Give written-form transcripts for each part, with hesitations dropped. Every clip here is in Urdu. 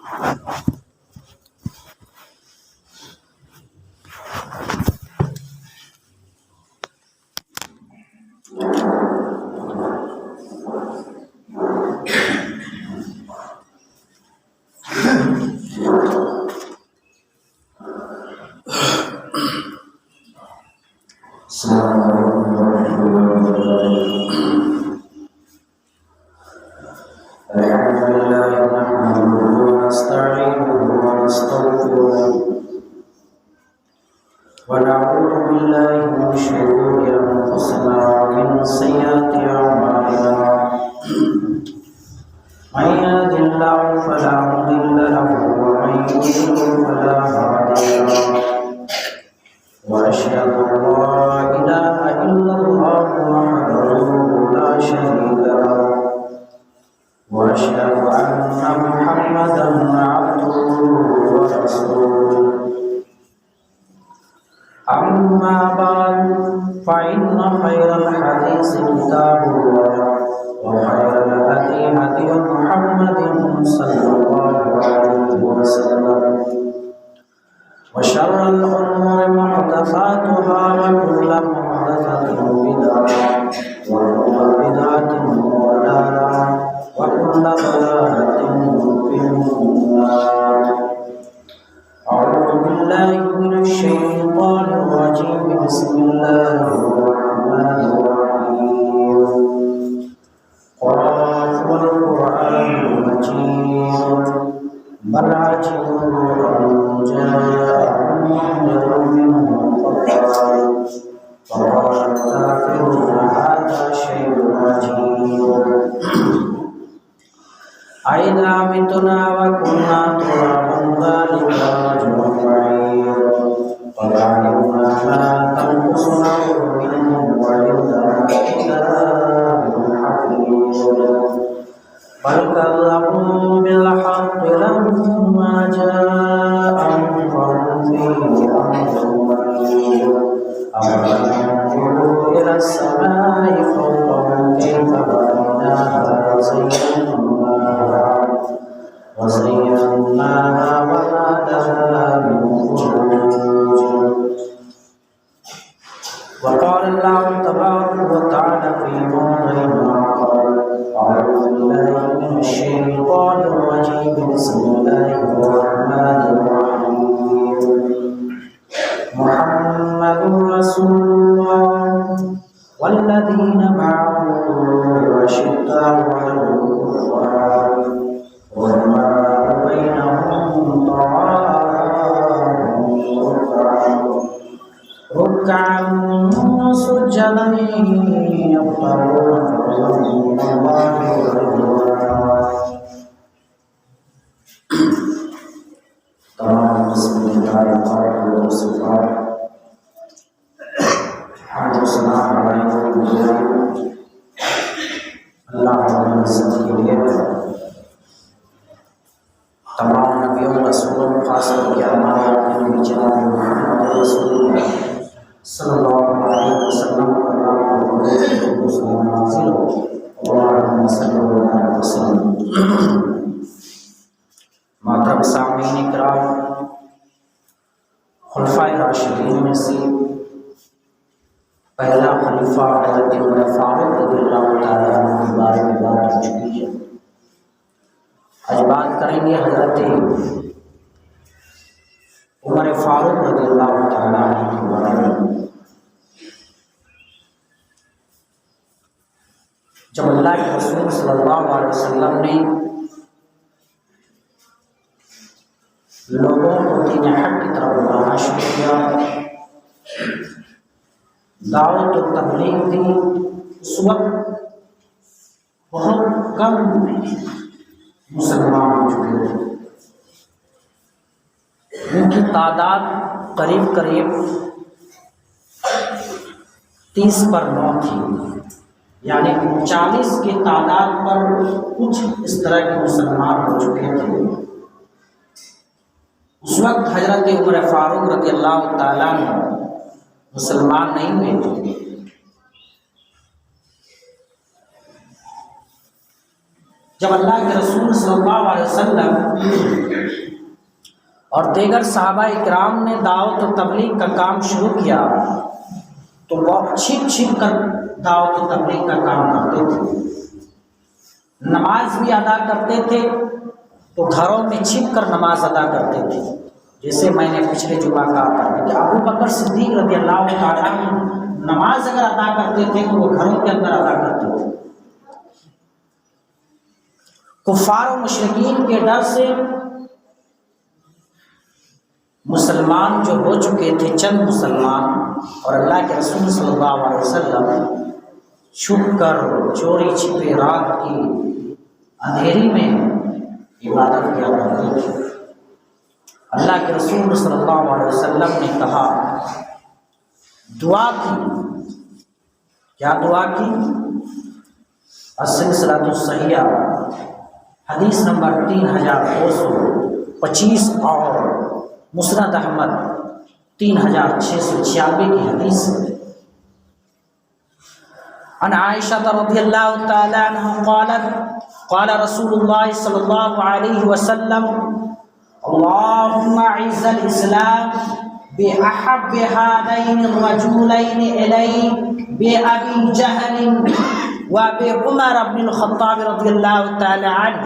السلام علیکم ورحمۃ اللہ وبرکاتہ۔ الحمد لله نحمده ونستعينه ونستغفره ونعوذ بالله من شرور أنفسنا ومن سيئات أعمالنا، من يهد الله فلا مضل له ومن يضلل فلا هادي له، وأشهد أن لا إله إلا الله وحده لا شريك له، وأشهد أن محمدا عبده ورسوله. أما بعد فإن خير الحديث كتاب الله، وخير الهدي هدي محمد صلى الله عليه وسلم، وشر الأمور محدثاتها وكل محدثة بدعة وكل بدعة ضلالة وكل ضلالة في النار. أعوذ بالله من الشيطان الرجيم. بسم الله الرحمن الرحيم. قاف والقرآن المجيد بل عجبوا أن جاءهم منذر منهم فقال الكافرون هذا شيء عجيب أإذا متنا وكنا ترابا ذلك رجل بعيد قد علمنا ما تنقصنا منهم وعندنا كتاب حفيظ بل كذبوا بالحق لما جاءهم فهم في أمر مريض أولم ينظروا إلى السماء فوقهم كيف بنيناها وزيناها وما لها من فروج. وقال الله تبارك وتعالى في موضع آخر: أعوذ بالله من الشيطان الرجيم. بسم الله الرحمن الرحيم. محمد رسول الله والذين معه أشداء على الكفار رحماء بينهم ركعا سجدا يبتغون فضلا من الله ورضوانا. تمام قسم العبادات والصفات حمد و ثنا اللہ رب العزت کے لیے تمام نبیوں رسولوں خاص کر کے ہمارے اپنے جناب محمد رسول اللہ صلی اللہ علیہ وسلم پر نازل ہو اللہم صلی اللہ علیہ وسلم۔ محترم سامعین کرام، خلفائے راشدین میں سے پہلا خلیفہ حضرت عمر فاروق رضی اللہ تعالیٰ عنہ کے بارے میں بات ہو چکی ہے۔ آج بات کریں گے حضرت عمر فاروق رضی اللہ تعالیٰ عنہ کے بارے میں۔ جب اللہ کے رسول صلی اللہ علیہ وسلم نے لوگوں کو دین حق کی طرف بلانا شروع کیا، دعوت و تبلیغ دی، اس وقت بہت کم مسلمان ہو چکے تھے۔ ان کی تعداد قریب 30/9 تھی، یعنی 40 کی تعداد پر کچھ اس طرح کے مسلمان ہو چکے تھے۔ اس وقت حضرت عمر فاروق رضی اللہ تعالیٰ عنہ مسلمان نہیں ہوئے تھے۔ جب اللہ کے رسول صلی اللہ علیہ وسلم اور دیگر صحابہ اکرام نے دعوت و تبلیغ کا کام شروع کیا تو وہ چھپ چھپ کر دعوت و تبلیغ کا کام کرتے تھے. نماز بھی ادا کرتے تھے تو گھروں میں چھپ کر نماز ادا کرتے تھے. جیسے میں نے پچھلے جمعہ کہا تھا کہ ابو بکر صدیق رضی اللہ تعالیٰ نماز اگر ادا کرتے تھے تو وہ گھروں کے اندر ادا کرتے تھے. کفار و مشرکین کے ڈر سے مسلمان جو ہو چکے تھے چند مسلمان اور اللہ کے رسول صلی اللہ علیہ وسلم چھپ کر چوری چھپے رات کی اندھیری میں عبادت کیا کرتے تھے. اللہ کے رسول صلی اللہ علیہ وسلم نے کہا، دعا کی. کیا دعا کی؟ السلسلۃ الصحیحہ حدیث نمبر 3225 اور مسند احمد 3696 کی حدیث ہے. عن عائشہ رضی اللہ تعالی عنہ قالت قال رسول اللہ صلی اللہ علیہ وسلم اللهم اعز الاسلام باحب هذين الرجلين اليك بابي جهل وبعمر بن الخطاب رضی اللہ تعالی عنہ.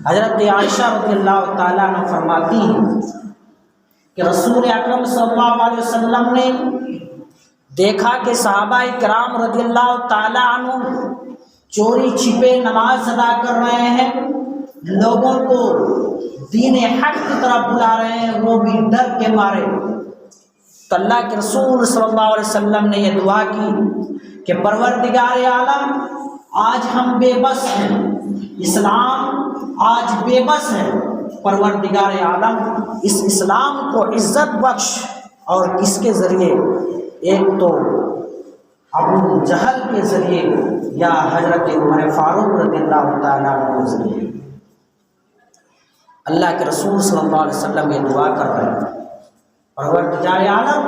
حضرت عائشہ رضی اللہ تعالیٰ عنہ فرماتی ہیں کہ رسول اکرم صلی اللہ علیہ وسلم نے دیکھا کہ صحابہ کرام رضی اللہ تعالیٰ عنہ چوری چھپے نماز ادا کر رہے ہیں، لوگوں کو دین حق کی طرف بلا رہے ہیں، وہ بھی ڈر کے مارے. تو اللہ کے رسول صلی اللہ علیہ وسلم نے یہ دعا کی کہ پروردگار عالم آج ہم بے بس ہیں، اسلام آج بے بس ہے، پروردگار عالم اس اسلام کو عزت بخش. اور کس کے ذریعے؟ ایک تو ابو جہل کے ذریعے یا حضرت عمر فاروق رضی اللہ تعالیٰ عنہ کے ذریعے. اللہ کے رسول صلی اللہ علیہ وسلم یہ دعا کر رہے ہیں، پروردگار عالم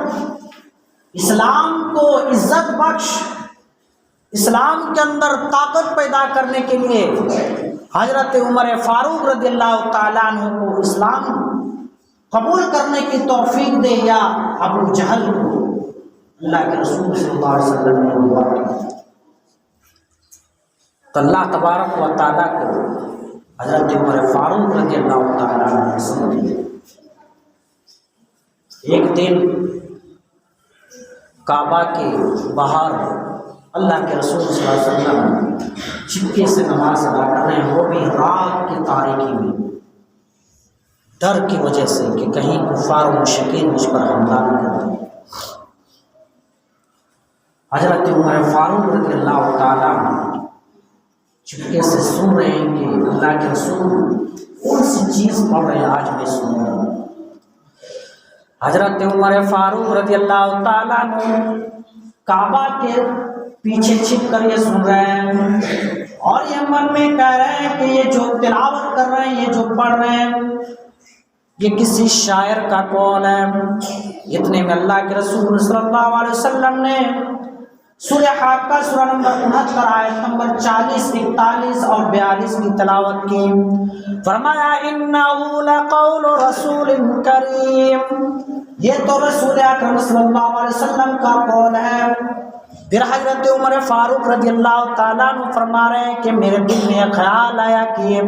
اسلام کو عزت بخش. اسلام کے اندر طاقت پیدا کرنے کے لیے حضرت عمر فاروق رضی اللہ تعالیٰ عنہ کو اسلام قبول کرنے کی توفیق دے، یا ابو جہل کو. اللہ کے رسول صلی اللہ علیہ وسلم نے دعا کی تو اللہ تبارک و تعالیٰ کو حضرت عمر فاروق رضی اللہ تعالیٰ عنہ نے سمجھ لیا. ایک دن کعبہ کے باہر اللہ کے رسول صلی اللہ علیہ وسلم چپکے سے نماز ادا کر رہے ہیں، وہ بھی رات کی تاریکی میں، ڈر کی وجہ سے کہ کہیں کفار و مشرکین مجھ پر حملہ نہ کر دیں. حضرت عمر فاروق رضی اللہ تعالیٰ چپکے سے سن رہے ہیں کہ اللہ کے رسول کون سی چیز پڑھ رہے ہیں، آج میں سن رہا ہوں. حضرت عمر فاروق رضی اللہ تعالیٰ کعبہ کے پیچھے چھپ کر یہ سن رہے ہیں اور یہ من میں کہہ رہے ہیں کہ یہ جو تلاوت کر رہے ہیں، یہ جو پڑھ رہے ہیں، یہ کسی شاعر کا قول ہے. اتنے میں اللہ کے رسول صلی اللہ علیہ وسلم نے سورہ حاقہ سورہ نمبر 69 آیت نمبر 40، 41 اور 42 کی تلاوت کی. فرمایا انہ لقول رسول کریم، یہ تو رسول اکرم صلی اللہ علیہ وسلم کا قول ہے. پھر حضرت عمر فاروق رضی اللہ تعالیٰ عنہ فرما رہے ہیں کہ میرے دل میں خیال آیا کہ یہ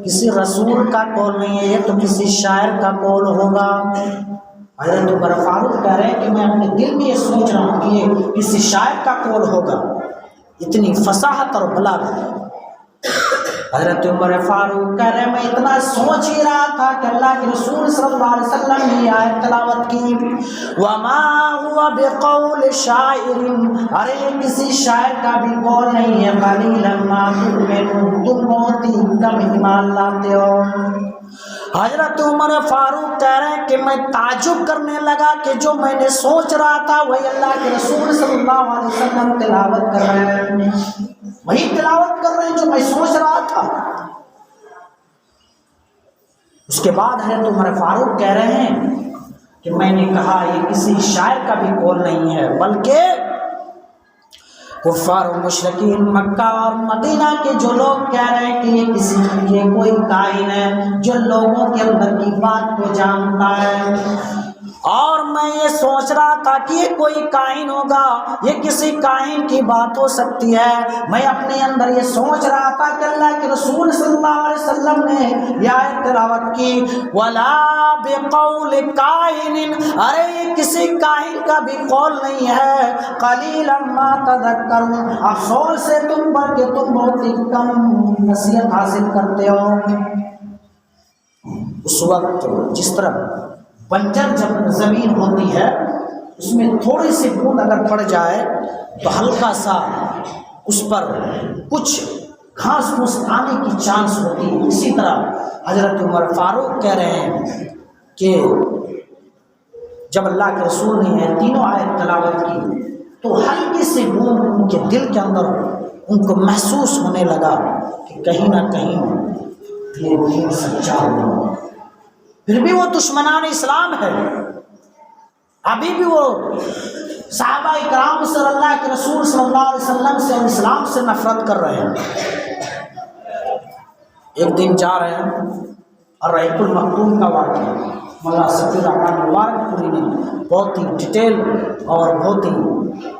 کسی رسول کا قول نہیں ہے، یہ تو کسی شاعر کا قول ہوگا. حضرت عمر فاروق کہہ رہے ہیں کہ میں اپنے دل میں یہ سوچ رہا ہوں کہ یہ کسی شاعر کا قول ہوگا. اتنی فصاحت اور بلاغت. حضرت عمر فاروق کہہ رہے ہیں میں اتنا سوچ ہی رہا تھا کہ اللہ کے رسول صلی اللہ علیہ وسلم نے یہ آیت تلاوت کی، وَمَا هُوَ بِقَوْلِ شَاعِرٍ، ارے کسی شاعر کا بھی قول نہیں ہے. قَلِيلًا مَا تُؤْمِنُونَ، تم بہت ہی کم ایمان لاتے ہو. حضرت عمر فاروق کہہ رہے ہیں کہ میں تعجب کرنے لگا کہ جو میں نے سوچ رہا تھا وہی اللہ کے رسول صلی اللہ علیہ وسلم تلاوت کر رہے ہیں، وہی تلاوت کر رہے ہیں جو میں سوچ رہا تھا. اس کے بعد حضرت عمر فاروق کہہ رہے ہیں کہ میں نے کہا یہ کسی شاعر کا بھی قول نہیں ہے، بلکہ کفار و مشرکین مکہ اور مدینہ کے جو لوگ کہہ رہے ہیں کہ یہ کوئی کائن ہے جو لوگوں کے اندر کی بات کو جانتا ہے، اور میں یہ سوچ رہا تھا کہ یہ کوئی کائن ہوگا، یہ کسی کائن کی بات ہو سکتی ہے۔ میں اپنے اندر یہ سوچ رہا تھا کہ اللہ کے رسول صلی اللہ علیہ وسلم نے یہ آیت تلاوت کی، وَلَا بِقَوْلِ كَائِنٍ، ارے یہ کسی کائن کا بھی قول نہیں ہے، قَلِيلًا مَا تَذَكَّرُونَ، افسوس ہے تم پر کہ تم بہت ہی کم نصیحت حاصل کرتے ہو۔ اس وقت جس طرح بنجر جب زمین ہوتی ہے اس میں تھوڑی سی بوند اگر پڑ جائے تو ہلکا سا اس پر کچھ گھاس پھوس آنے کی چانس ہوتی ہے، اسی طرح حضرت عمر فاروق کہہ رہے ہیں کہ جب اللہ کے رسول نے یہ تینوں آیت تلاوت کی تو ہلکی سی بوند ان کے دل کے اندر ان کو محسوس ہونے لگا کہ کہیں نہ کہیں یہ دین سچا ہو۔ پھر بھی وہ دشمنان اسلام ہے، ابھی بھی وہ صحابہ کرام صلی اللہ کے رسول صلی اللہ علیہ وسلم سے اور اسلام سے نفرت کر رہے ہیں۔ ایک دن جا رہے ہیں اور رحیق المختوم کا واقعہ مولانا صفی الرحمن مبارک پوری نے بہت ہی ڈیٹیل اور بہت ہی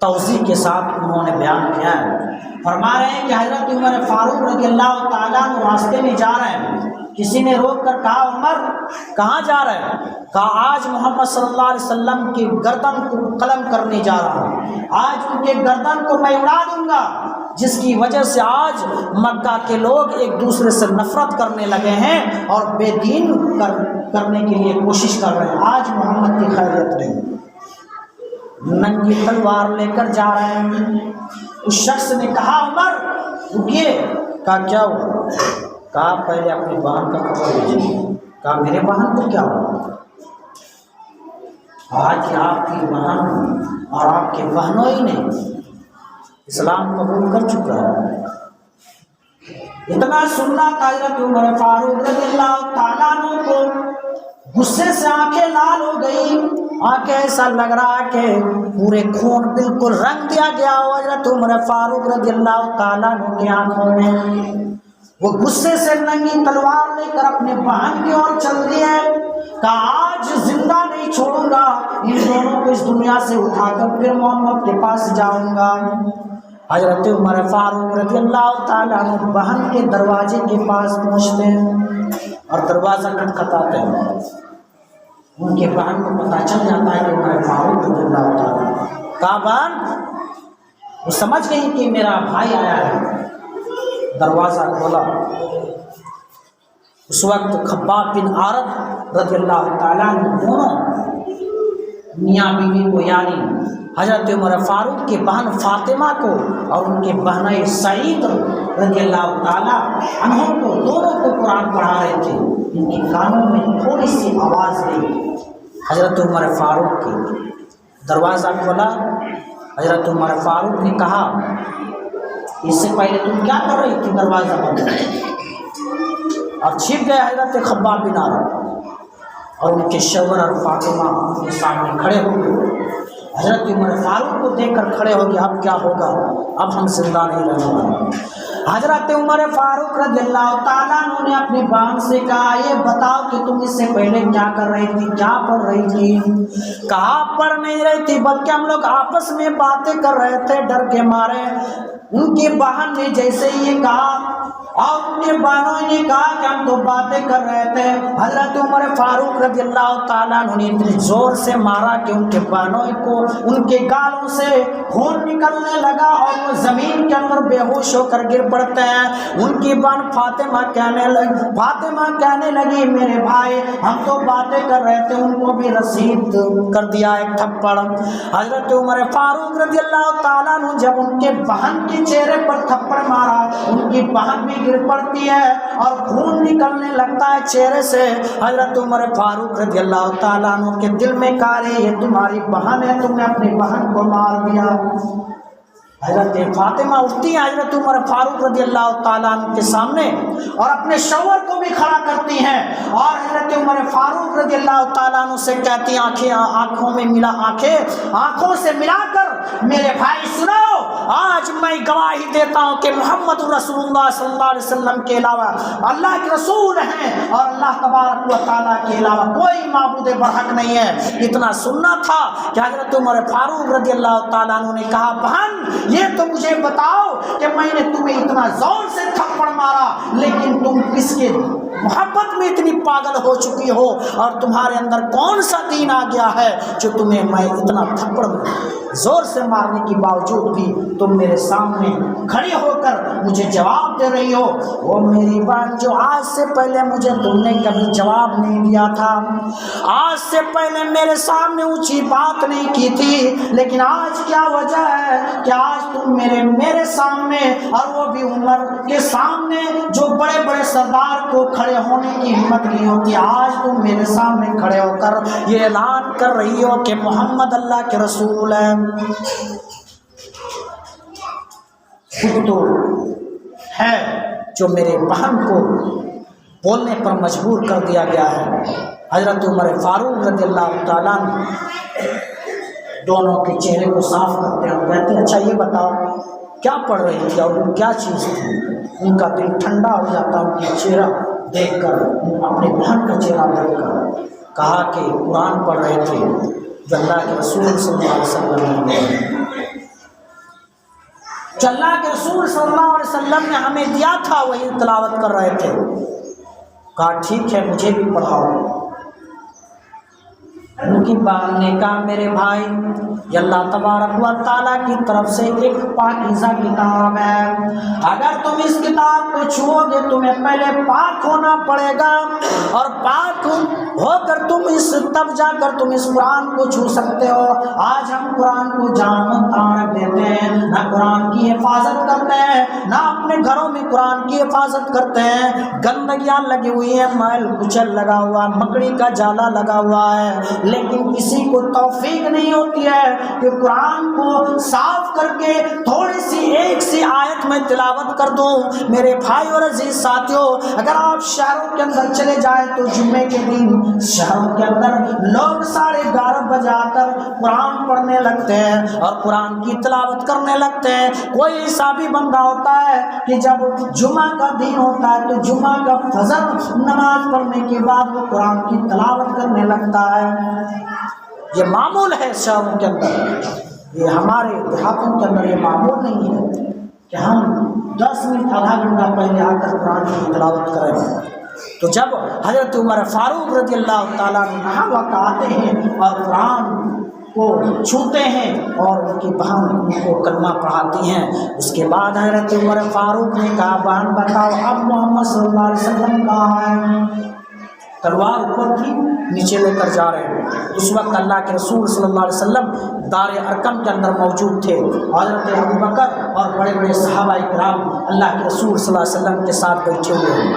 توضیح کے ساتھ انہوں نے بیان کیا ہے۔ فرما رہے ہیں کہ حضرت عمر فاروق رضی اللہ تعالیٰ عنہ راستے میں جا رہے ہیں، کسی نے روک کر کہا عمر کہاں جا رہے ہیں؟ کہا آج محمد صلی اللہ علیہ وسلم کی گردن کو قلم کرنے جا رہا ہوں، آج ان کے گردن کو میں اڑا دوں گا، جس کی وجہ سے آج مکہ کے لوگ ایک دوسرے سے نفرت کرنے لگے ہیں اور بے دین کرنے کے لیے کوشش کر رہے ہیں۔ آج محمد کی خیریت نہیں، ننگی تلوار لے کر جا رہے ہیں۔ اس شخص نے کہا عمر رکیے، کہا کیا ہوا؟ کہا پہلے اپنی بہن کا خبر لیجیے۔ کہا میرے بہن کو کیا ہوا؟ آج آپ کی بہن اور آپ کے بہنوں ہی نے اسلام قبول کر چکا ہے۔ اتنا سننا تھا حضرت عمر فاروق رضی اللہ تعالیٰ عنہ کو غصے سے آنکھیں لال ہو گئی، آنکھیں ایسا لگ رہا کہ پورے خون بالکل رنگ دیا گیا ہو حضرت عمر فاروق رضی اللہ تعالیٰ عنہ کی آنکھوں میں۔ وہ غصے سے ننگی تلوار لے کر اپنے بہن کی اور چل دیے، کہا آج زندہ نہیں چھوڑوں گا، ان دونوں کو اس دنیا سے اٹھا کر پھر محمد کے پاس جاؤں گا۔ حضرت عمر فاروق رضی اللہ تعالیٰ عنہ بہن کے دروازے کے پاس پہنچتے ہیں اور دروازہ کھٹکھٹاتے ہیں۔ ان کے بہن کو پتہ چل جاتا ہے کہ عمر فاروق رضی اللہ تعالیٰ کہا بہن، وہ سمجھ گئی کہ میرا بھائی آیا ہے، دروازہ کھولا۔ اس وقت خباب بن عارت رضی اللہ تعالیٰ عنہ دونوں میاں بیوی کو یعنی حضرت عمر فاروق کی بہن فاطمہ کو اور ان کے بہنیں سعید رضی اللہ تعالیٰ عنہ کو دونوں کو قرآن پڑھا رہے تھے۔ ان کے کانوں میں تھوڑی سی آواز گئی، حضرت عمر فاروق کی۔ دروازہ کھولا، حضرت عمر فاروق نے کہا اس سے پہلے تم کیا کر رہی تھی؟ دروازہ بند اور چھپ گئے حضرت خباب بن عارت اور ان کے شوہر اور فاطمہ ان کے سامنے کھڑے ہو گئے۔ حضرت عمر فاروق کو دیکھ کر کھڑے ہو گئے، اب کیا ہوگا؟ اب ہم زندہ نہیں رہنے والے۔ حضرت عمر فاروق رضی اللہ تعالیٰ عنہ نے اپنی بہن سے کہا یہ بتاؤ کہ تم اس سے پہلے کیا کر رہی تھی، کیا پڑھ رہی تھی؟ کہا پڑھ نہیں رہی تھی بلکہ ہم لوگ آپس میں باتیں کر رہے تھے ڈر کے مارے۔ ان کی بہن نے جیسے ہی یہ کہا اور ان کے بہنوں نے کہا کہ ہم تو باتیں کر رہے تھے، حضرت عمر فاروق رضی اللہ تعالیٰ عنہ نے اتنی زور سے مارا کہ ان کے بہنوں کو ان کے گالوں سے خون نکلنے لگا اور وہ زمین کے اندر بے ہوش ہو کر گر پڑتے ہیں۔ ان کی بہن فاطمہ کہنے لگی میرے بھائی ہم تو باتیں کر رہے تھے، ان کو بھی رسید کر دیا ایک تھپڑ۔ حضرت عمر فاروق رضی اللہ تعالیٰ عنہ جب ان کے بہن کے چہرے پر تھپڑ مارا، ان کی بہن بھی گر پڑتی ہے اور خون نکلنے لگتا ہے چہرے سے۔ حضرت عمر فاروق رضی اللہ تعالیٰ عنہ کے دل میں کہا یہ تمہاری بہن ہے، تم نے اپنی بہن کو مار دیا۔ حضرت فاطمہ اٹھتی ہیں حضرت عمر فاروق رضی اللہ تعالیٰ عنہ کے سامنے اور اپنے شوہر کو بھی کھڑا کرتی ہیں اور حضرت عمر فاروق رضی اللہ تعالیٰ عنہ سے کہتی ہیں آنکھوں سے ملا کر میرے بھائی سنو، آج میں گواہی دیتا ہوں کہ محمد رسول اللہ صلی اللہ علیہ وسلم کے علاوہ اللہ کے رسول ہیں اور اللہ تبارک و تعالیٰ کے علاوہ کوئی معبود برحق نہیں ہے۔ اتنا سننا تھا کہ حضرت عمر فاروق رضی اللہ تعالیٰ عنہ نے کہا بہن یہ تو مجھے بتاؤ کہ میں نے تمہیں اتنا زور سے تھپڑ مارا لیکن تم کس کے محبت میں اتنی پاگل ہو چکی ہو اور تمہارے اندر کون سا دین آ گیا ہے جو تمہیں میں اتنا تھپڑ زور سے مارنے کے باوجود بھی تم میرے سامنے کھڑی ہو کر مجھے جواب دے رہی ہو۔ وہ میری بہن جو آج سے پہلے مجھے تم نے کبھی جواب نہیں دیا تھا، آج سے پہلے میرے سامنے اونچی بات نہیں کی تھی، لیکن آج کیا وجہ ہے کہ آج تم میرے سامنے اور وہ بھی عمر کے سامنے جو بڑے بڑے سردار کو کھڑے ہونے کی ہمت نہیں ہوتی، آج تم میرے سامنے کھڑے ہو کر یہ اعلان کر رہی ہو کہ محمد اللہ کے رسول ہیں۔ خود تو ہے جو میرے بہن کو بولنے پر مجبور کر دیا گیا ہے۔ حضرت عمر فاروق رضی اللہ تعالیٰ دونوں کے چہرے کو صاف کرتے ہیں اور کہتے ہیں اچھا یہ بتاؤ کیا پڑھ رہی تھی اور وہ کیا چیز تھی؟ ان کا دل ٹھنڈا ہو جاتا، ان کا چہرہ دیکھ کر، اپنے بہن کا چہرہ دیکھ کر۔ کہا کہ قرآن پڑھ رہے تھے جو اللہ کے رسول صلی اللہ علیہ وسلم نے جو اللہ کے رسول صلی اللہ علیہ وسلم نے ہمیں دیا تھا وہی تلاوت کر رہے تھے۔ کہا ٹھیک ہے مجھے بھی پڑھاؤ۔ ان کی بات نے کہا میرے بھائی یہ اللہ تبارک و تعالیٰ کی طرف سے ایک پاکیزہ کتاب ہے، اگر تم اس کتاب کو چھو گے تمہیں پہلے پاک ہونا پڑے گا اور پاک ہو کر تب جا کر تم اس قرآن کو چھو سکتے ہو۔ آج ہم قرآن کو جان تان دیتے ہیں، نہ قرآن کی حفاظت کرتے ہیں، نہ اپنے گھروں میں قرآن کی حفاظت کرتے ہیں، گندگیاں لگی ہوئی ہیں، میل کچل لگا ہوا، مکڑی کا جالا لگا ہوا ہے، لیکن کسی کو توفیق نہیں ہوتی ہے کہ قرآن کو صاف کر کے تھوڑی سی ایک سی آیت میں تلاوت کر دوں۔ میرے بھائی اور عزیز ساتھیوں، اگر آپ شہروں کے اندر چلے جائیں تو جمعے کے دن شہروں کے اندر لوگ 11:30 بجے آ کر قرآن پڑھنے لگتے ہیں اور قرآن کی تلاوت کرنے لگتے ہیں۔ کوئی ایسا بھی بندہ ہوتا ہے کہ جب جمعہ کا دن ہوتا ہے تو جمعہ کا فجر نماز پڑھنے کے بعد وہ قرآن کی تلاوت کرنے لگتا ہے۔ یہ معمول ہے شہروں کے اندر، یہ ہمارے دیہاتوں کے اندر یہ معمول نہیں ہے کہ ہم 10 منٹ آدھا گھنٹہ پہلے آ کر قرآن کی تلاوت کریں۔ تو جب حضرت عمر فاروق رضی اللہ تعالیٰ عنہ وقت آتے ہیں اور قرآن کو چھوتے ہیں اور ان کی بہن ان کو کلمہ پڑھاتی ہیں، اس کے بعد حضرت عمر فاروق نے کہا بہن بتاؤ اب محمد صلی اللہ علیہ وسلم کہاں ہے؟ تلوار اوپر تھی، نیچے لے کر جا رہے ہیں۔ اس وقت اللہ کے رسول صلی اللہ علیہ وسلم دار ارقم کے اندر موجود تھے، حضرت ابوبکر اور بڑے بڑے صحابہ کرام اللہ کے رسول صلی اللہ علیہ وسلم کے ساتھ بیٹھے ہوئے ہیں۔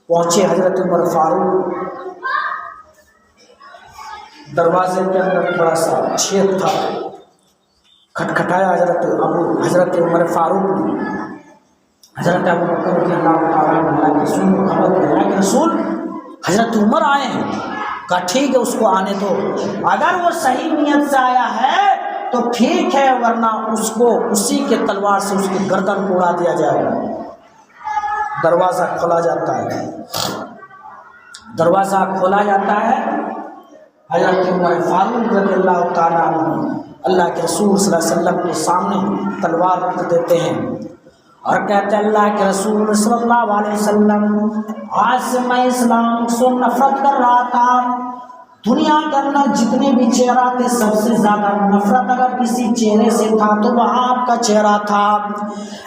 پہنچے حضرت عمر فاروق، دروازے کے اندر تھوڑا سا چھید تھا، کھٹکھٹایا حضرت عمر فاروق نے۔ حضرت ابوبکر رضی اللہ تعالیٰ اللہ کے رسول کو خبر دی، اللہ کے رسول حضرت عمر آئے ہیں۔ کہا ٹھیک ہے اس کو آنے دو، اگر وہ صحیح نیت سے آیا ہے تو ٹھیک ہے، ورنہ اس کو اسی کے تلوار سے اس کی گردن کو اڑا دیا جائے گا۔ دروازہ کھولا جاتا ہے، دروازہ کھولا جاتا ہے، حضرت عمر فاروق رضی اللہ تعالیٰ عنہ اللہ کے رسول صلی اللہ علیہ وسلم کے سامنے تلوار رکھ دیتے ہیں اور کہتے ہیں اللہ کے رسول صلی اللہ علیہ وسلم آج سے میں اسلام سے نفرت کر رہا تھا، دنیا کے اندر جتنے بھی چہرہ تھے سب سے زیادہ نفرت اگر کسی چہرے سے تھا تو وہ آپ کا چہرہ تھا۔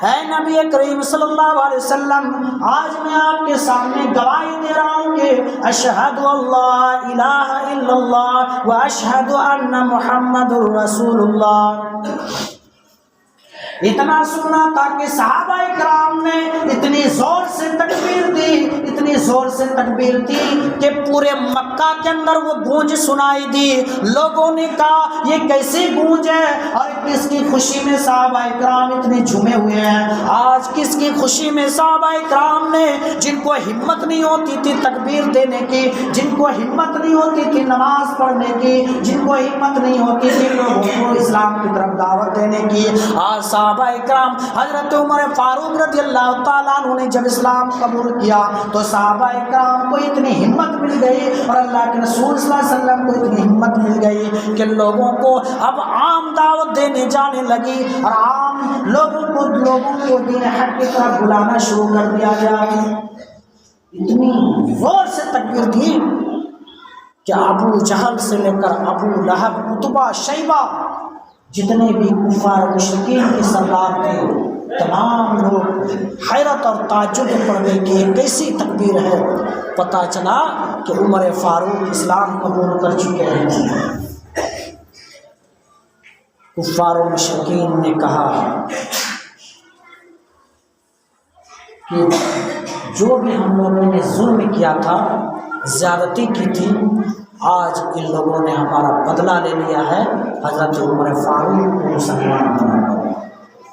اے نبی کریم صلی اللہ علیہ وسلم آج میں آپ کے سامنے گواہی دے رہا ہوں کہ اشہد اللہ الہ الا اللہ و اشہد ان محمد رسول اللہ۔ اتنا سنا تھا کہ صحابہ کرام نے اتنی زور سے تکبیر دی، اتنی زور سے تکبیر دی کہ پورے مکہ کے اندر وہ گونج سنائی دی. لوگوں نے کہا یہ کیسی گونج ہے اور کس کی خوشی میں صحابہ کرام اتنے جھومے ہوئے ہیں. آج کس کی خوشی میں صحابہ کرام نے جن کو ہمت نہیں ہوتی تھی تکبیر دینے کی, جن کو ہمت نہیں ہوتی تھی نماز پڑھنے کی, جن کو ہمت نہیں ہوتی تھی لوگوں کو اسلام کی طرف دعوت دینے کی, آج صحابہ کرام حضرت عمر فاروق رضی اللہ تعالیٰ عنہ نے جب اسلام قبول کیا تو صحابہ کرام کو اتنی ہمت مل گئی اور اللہ کے رسول صلی اللہ علیہ وسلم کو اتنی ہمت مل گئی کہ لوگوں کو اب عام دعوت دینے جانے لگی اور عام لوگوں کو دین حق کی طرف بلانا شروع کر دیا گیا. اتنی زور سے تکبیر دی کہ ابو جہل سے لے کر ابو لہب, عتبہ, شیبہ, جتنے بھی کفار مشرکین کے سردار تھے تمام لوگ حیرت اور تعجب پڑ گئے کہ یہ کیسی تکبیر ہے. پتہ چلا کہ عمر فاروق اسلام قبول کر چکے ہیں. کفار و مشرکین نے کہا کہ جو بھی ہم لوگوں نے ظلم کیا تھا, زیادتی کی تھی, آج ان لوگوں نے ہمارا بدلہ لے لیا ہے. حضرت عمر فاروق کو مسلمان بنا.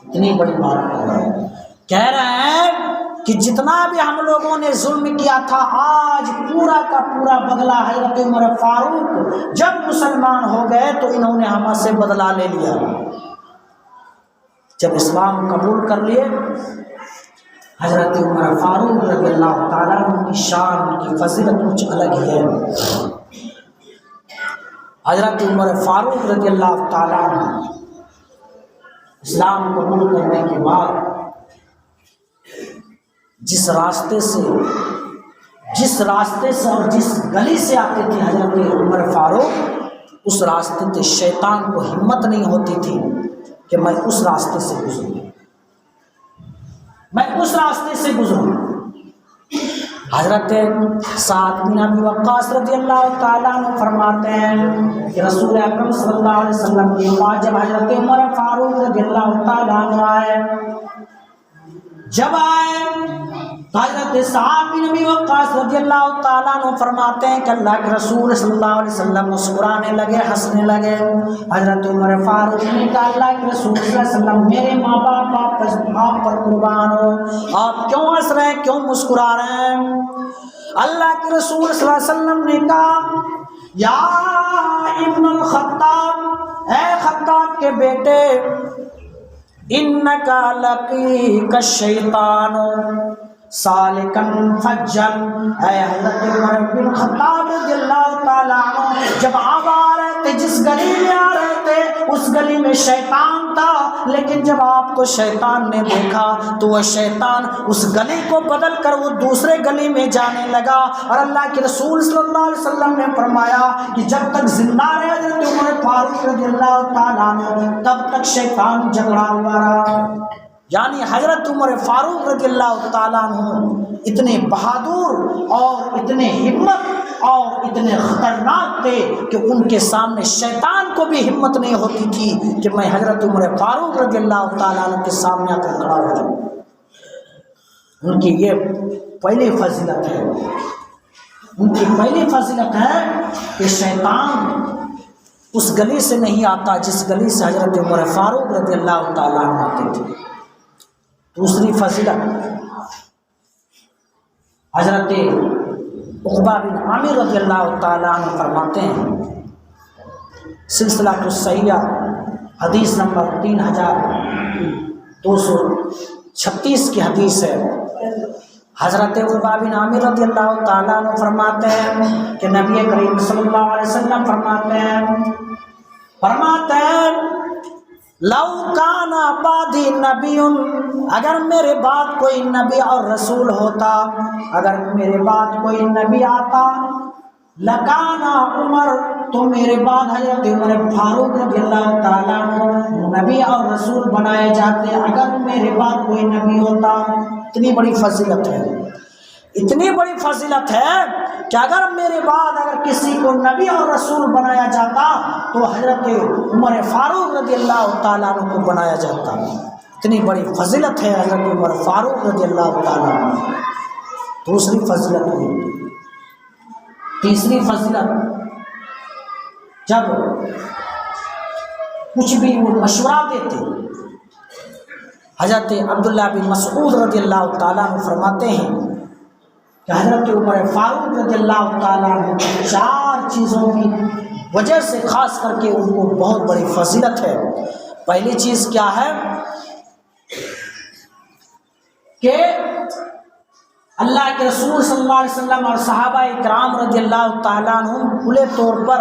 اتنی بڑی بات کہہ رہے ہیں کہ جتنا بھی ہم لوگوں نے ظلم کیا تھا آج پورا کا پورا بدلہ حضرت عمر فاروق جب مسلمان ہو گئے تو انہوں نے ہم سے بدلہ لے لیا. جب اسلام قبول کر لیے حضرت عمر فاروق رضی اللہ تعالیٰ عنہ کی شان کی فضیلت کچھ الگ ہی ہے. حضرت عمر فاروق رضی اللہ تعالیٰ عنہ اسلام قبول کرنے کے بعد جس راستے سے اور جس گلی سے آتے تھے حضرت عمر فاروق, اس راستے سے شیطان کو ہمت نہیں ہوتی تھی کہ میں اس راستے سے گزروں. حضرت سعد بن ابی وقاص رضی اللہ تعالیٰ عنہ فرماتے ہیں کہ رسول اکرم صلی اللہ علیہ وسلم کے پاس جب حضرت عمر فاروق رضی اللہ تعالیٰ عنہ آئے تو حضرت سعد بن ابی وقاص رضی اللہ تعالیٰ عنہ فرماتے ہیں کہ اللہ کے رسول صلی اللہ علیہ وسلم مسکرانے لگے, ہنسنے لگے. حضرت عمر فاروق نے کہا اللہ کے رسول صلی اللہ علیہ وسلم میرے ماں باپ آپ پر قربان ہو, آپ کیوں ہنس رہے ہیں, کیوں مسکرا رہے ہیں؟ اللہ کے رسول صلی اللہ علیہ وسلم نے کہا یا ابن الخطاب, اے خطاب کے بیٹے, انکا لقیک الشیطان سالکن فجن. اے حضرت عمر بن خطاب رضی اللہ تعالیٰ عنہ جب آپ آ رہے تھے, جس گلی میں آ رہے تھے اس گلی میں شیطان تھا, لیکن جب آپ کو شیطان نے دیکھا تو وہ شیطان اس گلی کو بدل کر وہ دوسرے گلی میں جانے لگا. اور اللہ کے رسول صلی اللہ علیہ وسلم نے فرمایا کہ جب تک زندہ رہے حضرت عمر فاروق رضی اللہ تعالیٰ عنہ تب تک شیطان جھگڑا ہوا رہا. یعنی حضرت عمر فاروق رضی اللہ تعالیٰ عنہ اتنے بہادر اور اتنے ہمت اور اتنے خطرناک تھے کہ ان کے سامنے شیطان کو بھی ہمت نہیں ہوتی تھی کہ میں حضرت عمر فاروق رضی اللہ تعالیٰ عنہ کے سامنے آ کر کھڑا ہو جاؤں. ان کی یہ پہلی فضیلت ہے, کہ شیطان اس گلی سے نہیں آتا جس گلی سے حضرت عمر فاروق رضی اللہ تعالیٰ عنہ آتے تھے. دوسری فضیلت حضرت عقبہ بن عامر رضی اللہ تعالیٰ عنہ فرماتے ہیں, سلسلہ الصحیحہ حدیث نمبر 3236 کی حدیث ہے. حضرت عقبہ بن عامر رضی اللہ تعالیٰ عنہ فرماتے ہیں کہ نبی کریم صلی اللہ علیہ وسلم فرماتے ہیں لو کانا بعدی نبی, اگر میرے بعد کوئی نبی اور رسول ہوتا, اگر میرے بعد کوئی نبی آتا, لکانا عمر, تو میرے بعد حضرت عمر فاروق رضی اللہ تعالیٰ عنہ نبی اور رسول بنائے جاتے, اگر میرے بعد کوئی نبی ہوتا. اتنی بڑی فضیلت ہے, اتنی بڑی فضیلت ہے کہ اگر میرے بعد اگر کسی کو نبی اور رسول بنایا جاتا تو حضرت عمر فاروق رضی اللہ تعالیٰ عنہ کو بنایا جاتا. اتنی بڑی فضیلت ہے حضرت عمر فاروق رضی اللہ تعالیٰ عنہ. دوسری فضیلت ہوئی۔ تیسری فضیلت، جب کچھ بھی وہ مشورہ دیتے، حضرت عبداللہ بن مسعود رضی اللہ تعالیٰ عنہ فرماتے ہیں کہ حضرت عمر فاروق رضی اللہ تعالیٰ عنہ 4 چیزوں کی وجہ سے خاص کر کے ان کو بہت بڑی فضیلت ہے۔ پہلی چیز کیا ہے کہ اللہ کے رسول صلی اللہ علیہ وسلم اور صحابہ کرام رضی اللہ تعالیٰ عنہ کھلے طور پر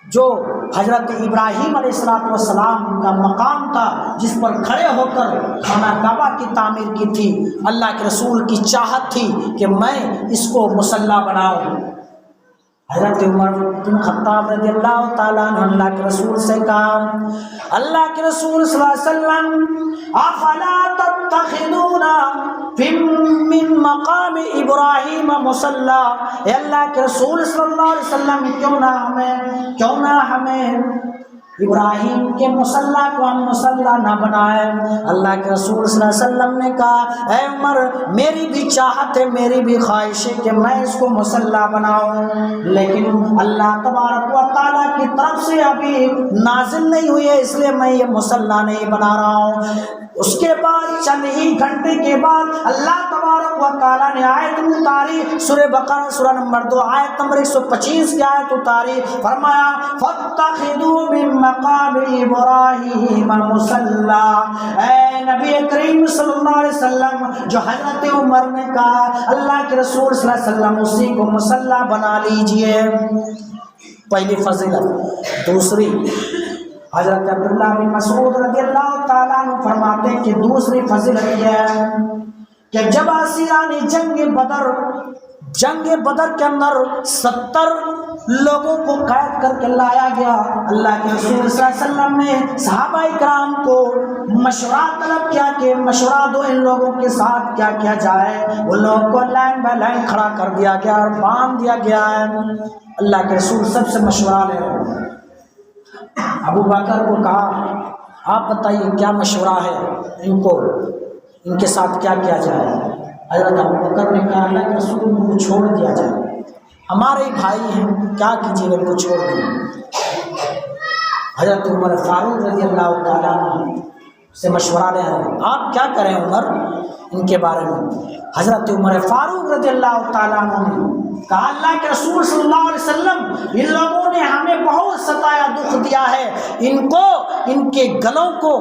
جو حضرت ابراہیم علیہ السلام کا مقام تھا جس پر کھڑے ہو کر خانہ کعبہ کی تعمیر کی تھی، اللہ کے رسول کی چاہت تھی کہ میں اس کو مصلی بناؤں۔ حضرت عمر بن خطاب رضی اللہ تعالیٰ عنہ اللہ کے رسول سے کہا، اللہ کے رسول صلی اللہ علیہ وسلم افلا تتخذون من مقام ابراہیم مصلی، اے اللہ کے رسول صلی اللہ علیہ وسلم کیوں نہ ہمیں ابراہیم کے مصلی کو ہم مصلی نہ بنائیں۔ اللہ کے رسول صلی اللہ علیہ وسلم نے کہا، اے عمر میری بھی چاہت ہے، میری بھی خواہش ہے کہ میں اس کو مصلی بناؤں، لیکن اللہ تبارک و تعالیٰ کی طرف سے ابھی نازل نہیں ہوئی ہے، اس لیے میں یہ مصلی نہیں بنا رہا ہوں۔ اس کے بعد چند ہی گھنٹے کے بعد اللہ تبارک و تعالیٰ نے آیت اتاری، سورہ بقرہ سورہ نمبر 2 آیت نمبر 125 کی آیت اتاری، فرمایا فاتخذوا من مقام ابراہیم مصلی۔ اے نبی کریم صلی اللہ علیہ وسلم، جو حضرت عمر نے کہا اللہ کے رسول صلی اللہ علیہ وسلم اسی کو مصلی بنا لیجئے، پہلی فضیلت۔ دوسری، حضرت عبداللہ بن مسعود رضی اللہ تعالیٰ عنہ فرماتے ہیں کہ دوسری فضیلت یہ ہے کہ جب اسیران جنگ بدر کے اندر 70 لوگوں کو قید کر کے لایا گیا، اللہ کے رسول صلی اللہ علیہ وسلم نے صحابہ کرام کو مشورہ طلب کیا کہ مشورہ دو ان لوگوں کے ساتھ کیا کیا جائے۔ ان لوگوں کو لائن بائی لائن کھڑا کر دیا گیا اور باندھ دیا گیا ہے۔ اللہ کے رسول سب سے مشورہ لے رہے ہیں۔ ابو بکر کو کہا آپ بتائیے کیا مشورہ ہے، ان کے ساتھ کیا کیا جائے۔ حضرت ابو بکر نے کہا اللہ کے رسول ان کو چھوڑ دیا جائے، ہمارے بھائی ہیں، کیا کیجیے ان کو چھوڑ دیں۔ حضرت عمر فاروق رضی اللہ تعالیٰ عنہ سے مشورہ لے رہے ہیں، آپ کیا کریں عمر ان کے بارے میں۔ حضرت عمر فاروق رضی اللہ تعالیٰ عنہ نے کہا اللہ کے رسول صلی اللہ علیہ وسلم ان لوگوں نے ہمیں بہت ستایا، دکھ دیا ہے، ان کے گلوں کو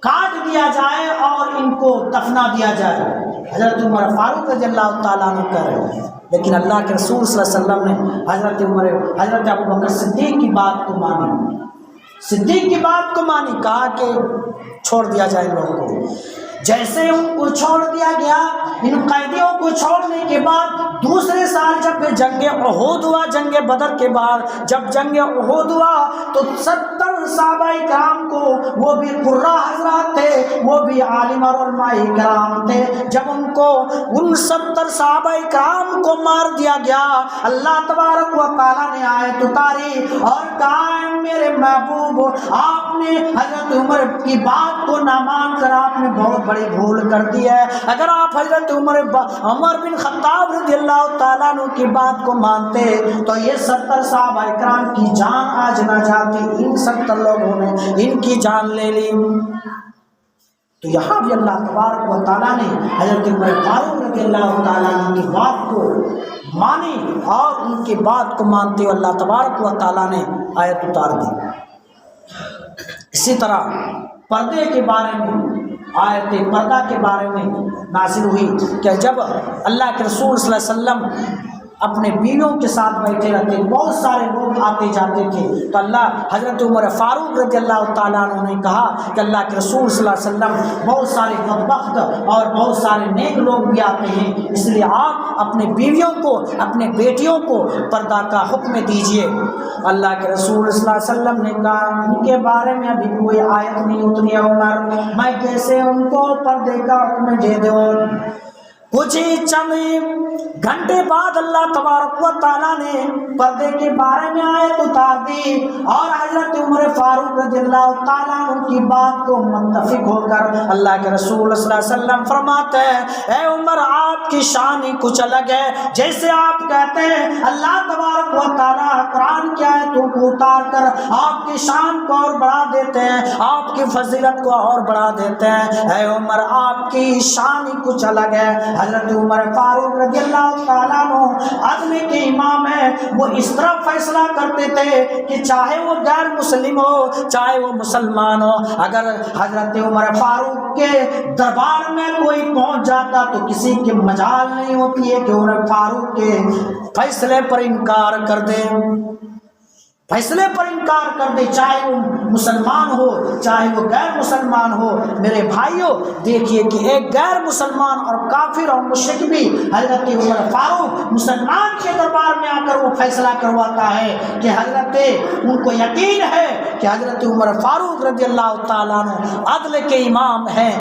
کاٹ دیا جائے اور ان کو دفنا دیا جائے۔ حضرت عمر فاروق رضی اللہ تعالیٰ عنہ کہہ رہے ہیں، لیکن اللہ کے رسول صلی اللہ علیہ وسلم نے حضرت ابو بکر صدیق کی بات کو مانی، صدیق کی بات کو مانی، کہا کہ چھوڑ دیا جائے ان لوگوں کو۔ جیسے ان کو چھوڑ دیا گیا، ان قیدیوں کو چھوڑنے کے بعد دوسرے سال جب جنگ احد ہوا، جنگ بدر کے بعد جب جنگ احد ہوا تو 70 صحابہ کرام کو، وہ بھی قراء حضرات تھے، وہ بھی عالم اور علماء کرام تھے، جب ان 70 صحابہ کرام کو مار دیا گیا، اللہ تبارک و تعالیٰ نے آیت اتاری اور کہا میرے محبوب آپ نے حضرت عمر کی بات کو نہ مان کر آپ نے بہت بڑی بھول کر دی ہے۔ اگر آپ حضرت عمر بن خطاب رضی اللہ تعالیٰ عنہ کی بات کو مانتے تو یہ 70 صحابہ کرام کی جان آج نہ جاتی، ان 70 لوگوں نے ان کی جان لے لی۔ تو یہاں بھی اللہ تبارک و تعالیٰ نے حضرت عمر فاروق رضی اللہ تعالیٰ عنہ کی بات کو مانی اور ان کی بات کو مانتے ہوئے اللہ تبارک و تعالیٰ نے آیت اتار دی۔ اسی طرح پردے کے بارے میں آیت پردہ کے بارے میں نازل ہوئی کہ جب اللہ کے رسول صلی اللہ علیہ وسلم اپنے بیویوں کے ساتھ بیٹھے رہتے، بہت سارے لوگ آتے جاتے تھے، تو حضرت عمر فاروق رضی اللہ تعالیٰ عنہ نے کہا کہ اللہ کے رسول صلی اللہ علیہ وسلم بہت سارے بدبخت اور بہت سارے نیک لوگ بھی آتے ہیں، اس لیے آپ اپنے بیویوں کو، اپنے بیٹیوں کو پردہ کا حکم دیجیے۔ اللہ کے رسول صلی اللہ علیہ وسلم نے کہا ان کے بارے میں ابھی کوئی آیت نہیں اتری ہے عمر، میں کیسے ان کو پردے کا حکم دے دوں۔ کچھ ہی چند گھنٹے بعد اللہ تبارک و تعالیٰ نے پردے کے بارے میں آیت اتار دی اور حضرت عمر فاروق رضی اللہ تعالیٰ عنہ کی بات کو متفق ہو کر اللہ کے رسول صلی اللہ علیہ وسلم فرماتے ہیں اے عمر آپ کی شان ہی کچھ الگ ہے. جیسے آپ کہتے ہیں اللہ تبارک و تعالیٰ قرآن کی آیتوں کو اتار کر آپ کی شان کو اور بڑھا دیتے ہیں, آپ کی فضیلت کو اور بڑھا دیتے ہیں. اے عمر, آپ کی شان ہی کچھ الگ ہے. حضرت عمر فاروق رضی اللہ تعالیٰ عنہ عدل کے امام ہیں, وہ اس طرح فیصلہ کرتے تھے کہ چاہے وہ غیر مسلم ہو چاہے وہ مسلمان ہو, اگر حضرت عمر فاروق کے دربار میں کوئی پہنچ جاتا تو کسی کی مجال نہیں ہوتی ہے کہ عمر فاروق کے فیصلے پر انکار کر دے, فیصلے پر انکار کر دے, چاہے وہ مسلمان ہو چاہے وہ غیر مسلمان ہو. میرے بھائیوں, دیکھیے کہ ایک غیر مسلمان اور کافر اور مشرک بھی حضرت عمر فاروق مسلمان کے دربار میں آ کر وہ فیصلہ کرواتا ہے کہ حضرت ان کو یقین ہے کہ حضرت عمر فاروق رضی اللہ تعالیٰ عنہ عدل کے امام ہیں.